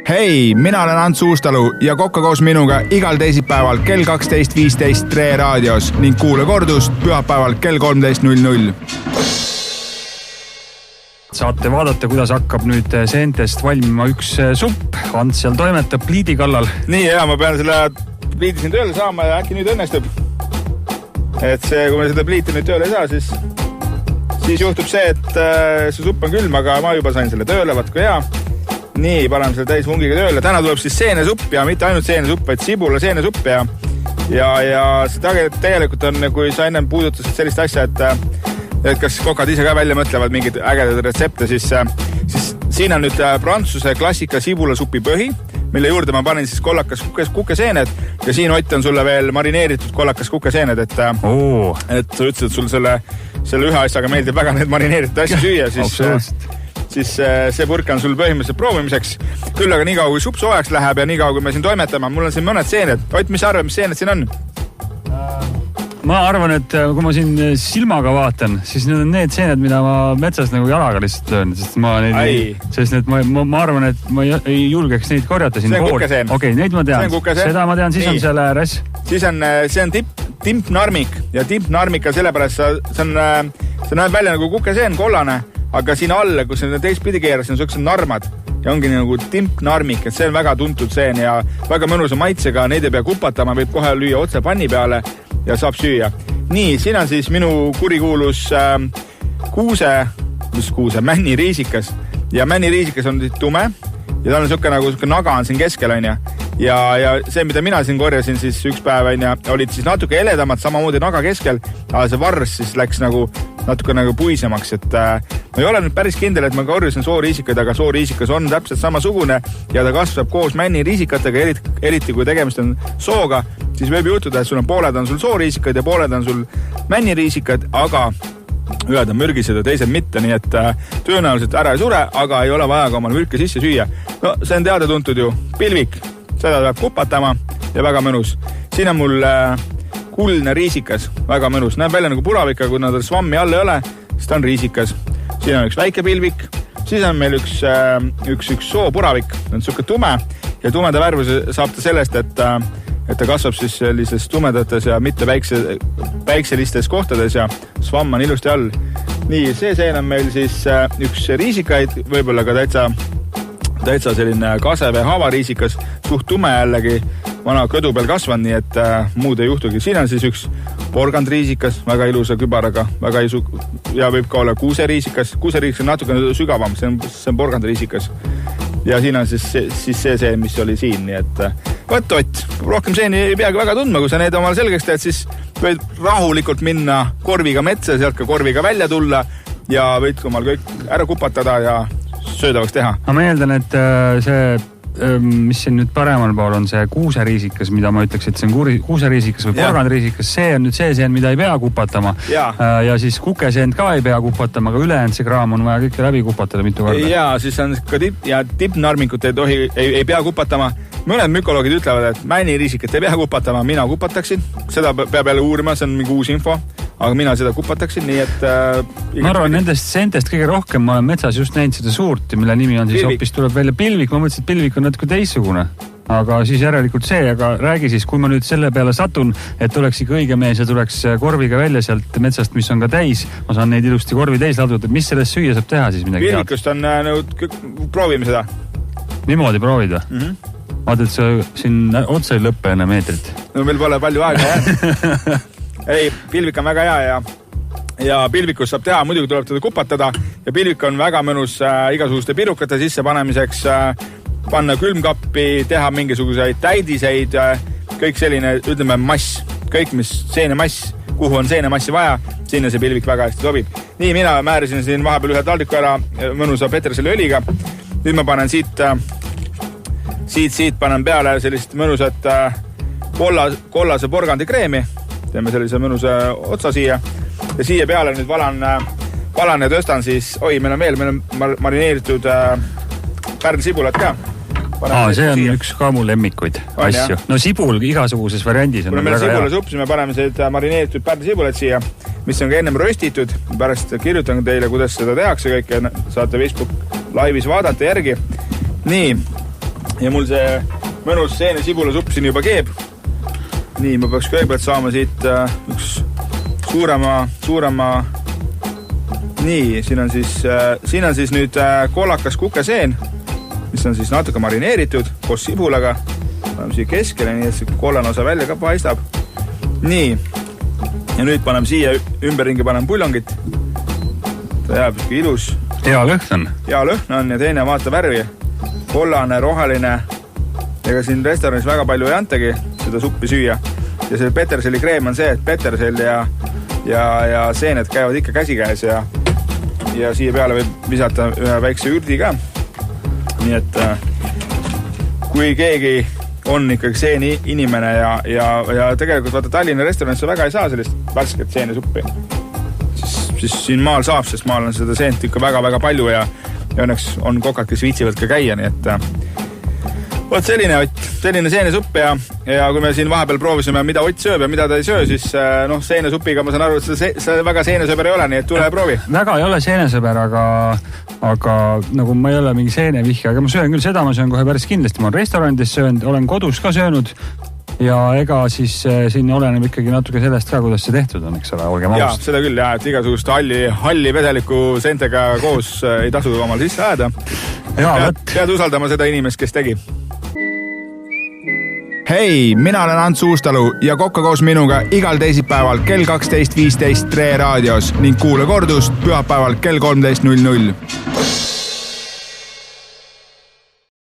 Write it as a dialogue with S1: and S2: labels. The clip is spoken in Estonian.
S1: Hei, mina olen Ants Uustalu ja kokka koos minuga igal teisipäeval kell 12.15 Tre raadios ning kuule kordust pühapäeval kell 13.00.
S2: Saate vaadata, kuidas hakkab nüüd seentest valmima üks supp. Ants seal toimetab pliidi kallal.
S1: Nii hea, ma pean selle pliidi siin tööle saama ja äkki nüüd õnnestub. Et see, kui me seda pliiti nüüd tööle ei saa, siis juhtub see, et see supp on külm, aga ma juba sain selle tööle, vaat kui hea. Nii, paneme selle täis mungiga tööle. Täna tuleb siis seenesupp ja mitte ainult seenesupp, vaid sibula seenesupp ja see tegelikult on, kui sa ennem puudutasid sellist asja, et kas kokad ise ka välja mõtlevad mingid ägedad retsepte, siis siin on nüüd prantsuse klassika sibulasupi põhi, mille juurde ma panin siis kollakas kukeseened ja siin Ott on sulle veel marineeritud kollakas kukeseened, et sa ütlesid, et sul selle ühe asjaga meeldib väga need marineeritud asja süüa, siis see purk on sul põhimõtteliselt proovimiseks. Küll aga nii kaua, kui supp soojaks läheb ja nii kaua, kui me siin toimetame, mul on siin mõned seened. Ott, mis sa arvad, mis seened siin on?
S2: Ma arvan, et kui ma siin silmaga vaatan, siis need on need seened, mida ma metsas nagu jalaga lihtsalt löön, sest ma arvan, et ma ei julgeks neid korjata siin pool. Okei, neid ma tean. Seda ma tean, siis on seal ääres.
S1: See on timpnarmik ja timpnarmik on sellepärast, see näeb välja nagu kukeseen, kollane, aga siin alla, kus see teistpidi keeras, on sellised narmad ja ongi nagu timpnarmik, et see on väga tuntud seen ja väga mõnusa maitsega, neid ei pea kupatama, võib kohe lüüa otse panni peale ja saab süüa. Nii, siin on siis minu kurikuulus männiriisikas ja männiriisikas on tume ja tal on siuke naga on siin keskel on ja see, mida mina siin korjasin siis üks päev olid siis natuke eledamad, samamoodi naga keskel, aga see varrs siis läks natuke puisemaks, et ma ei ole nüüd päris kindel, et ma korjasin sooriisikaid, aga sooriisikas on täpselt samasugune ja ta kasvab koos männiriisikatega, eriti kui tegemist on sooga, siis võib juhtuda, et pooled on sul sooriisikad ja pooled on sul männiriisikad, aga ühed on mürgised ja teised mitte, nii et tõenäoliselt ära ei sure, aga ei ole vaja ka omal mürke sisse süüa. No see on teada tuntud ju, pilvik, seda peab kupatama ja väga mõnus. Siin on mul kuldne riisikas, väga mõnus, näeb välja nagu puravik, aga kui nad svammi all ei ole, siis ta on riisikas. Siin on üks väike pilvik, siis on meil üks soopuravik, on siuke tume ja tumeda värvuse saab ta sellest, et ta kasvab siis sellises tumedates ja mitte päikselistes kohtades ja svamm on ilusti all. Nii, see seen on meil siis üks riisikaid, võib-olla ka täitsa selline kaseve havariisikas, suht tume jällegi, vana kõdu peal kasvan, nii et muud ei juhtugi. Siin on siis üks porgandriisikas, väga ilusa kübaraga, ja võib ka olla kuuseriisikas. Kuuseriisikas on natuke sügavam, see on porgandriisikas. Ja siin on siis see, mis oli siin, nii et võt, Ott, rohkem seeni ei peagi väga tundma, kui sa need omal selgeks teed, siis võid rahulikult minna korviga metsa, sealt ka korviga välja tulla ja võid omal kõik ära kupatada ja söödavaks teha. Ma eeldan, et mis siin nüüd paremal pool on see kuuseriisikas, mida ma ütleks, et see on kuuseriisikas või porgandriisikas, see on nüüd see seen, mida ei pea kupatama. Ja siis kukeseend ka ei pea kupatama, aga ülejäänud see kraam on vaja kõike läbi kupatada mitu korda. Ja siis on ka tippnarmikut ei pea kupatama. Mõned mükoloogid ütlevad, et männiriisikat ei pea kupatama, mina kupataksin. Seda peab jälle uurima, see on mingi uus info. Aga mina seda kupataksin, nii et
S2: ma arvan, nendest seentest kõige rohkem ma olen metsas just näinud seda suurt, mille nimi on siis hoopis tuleb välja pilvik. Ma mõtlesin, et pilvik on natuke teistsugune, aga siis järelikult see, aga räägi siis, kui ma nüüd selle peale satun, et oleks ikka õige mees ja tuleks korviga välja sealt metsast, mis on ka täis, ma saan neid ilusti korvi täis laduda, et mis sellest süüa saab teha siis midagi?
S1: Pilvikust on, proovime seda.
S2: Niimoodi proovida? Vaata, et sa siin otsa ei lõppe enne meetrit.
S1: No meil pole palju aega, jah. Ei, pilvik on väga hea ja pilvikus saab teha, muidugi tuleb teda kupatada ja pilvik on väga mõnus igasuguste pirukate sisse panemiseks, panna külmkappi, teha mingisuguseid täidiseid, kõik selline, ütleme, mass, kõik mis seenemass, kuhu on seenemassi vaja, sinna see pilvik väga hästi sobib. Nii, mina määrisin siin vahepeal ühe taldiku ära mõnusa peterseli õliga, nüüd ma panen siit panen peale sellist mõnusat kollase porgandikreemi, teeme sellise mõnusa otsa siia ja siia peale nüüd valan ja tõstan siis, meil on marineeritud pärnsibulat ka.
S2: See on üks ka mu lemmikuid asju. No sibul igasuguses variandis on
S1: väga hea. Kui meil sibulasupp, siis me paneme marineeritud pärnsibulat siia, mis on ka ennem röstitud. Pärast kirjutan teile, kuidas seda tehakse kõik ja saate laivis vaadata järgi. Nii, ja mul see mõnus seene sibulasupp siin juba keeb. Nii, ma peaks kõigepealt saama siit üks suurema. Nii, siin on siis nüüd kollakas kukeseen, mis on siis natuke marineeritud koos sibulaga. Paneme siia keskele, nii et see kollane osa välja ka paistab. Nii, ja nüüd paneme siia ümberringi paneme puljongit. Ta jääb ilus.
S2: Hea lõhn on.
S1: Hea lõhn on ja teine vaata värvi. Kollane, roheline. Ega siin restoranis väga palju ei antagi seda suppi süüa. Ja see peterseli kreem on see, et petersel ja seened käivad ikka käsikäes ja siia peale võib visata ühe väikse ürdi ka. Nii et kui keegi on ikkagi seeni inimene ja tegelikult vaata Tallinna restoranis väga ei saa sellist värsket seenesuppi. Siis siin maal saab, sest maal on seda seent ikka väga-väga palju ja õnneks on kokad, kes viitsivad ka käia, nii et võt selline seenesupp ja kui me siin vahepeal proovisime, mida Ott sööb ja mida ta ei söö, siis seenesupiga ma saan aru, et see väga seenesõber ei ole, nii et tule ja proovi.
S2: Väga ei ole seenesõber, aga nagu ma ei ole mingi seenevihja, aga ma söön küll seda, ma söön kohe päris kindlasti. Ma olen restoranidis söönud, olen kodus ka söönud ja ega siis siin oleneb ikkagi natuke sellest ka, kuidas see tehtud on, eks ole, olgem
S1: ausad. Jaa, seda küll, jah, et igasugust halli vedeliku seentega koos ei tasu omal sisse ajada. Pead usaldama seda inimest, kes tegi. Hei, mina olen Ants Uustalu ja kokka koos minuga igal teisipäeval kell 12.15 Tre raadios ning kuule kordust pühapäeval kell 13.00.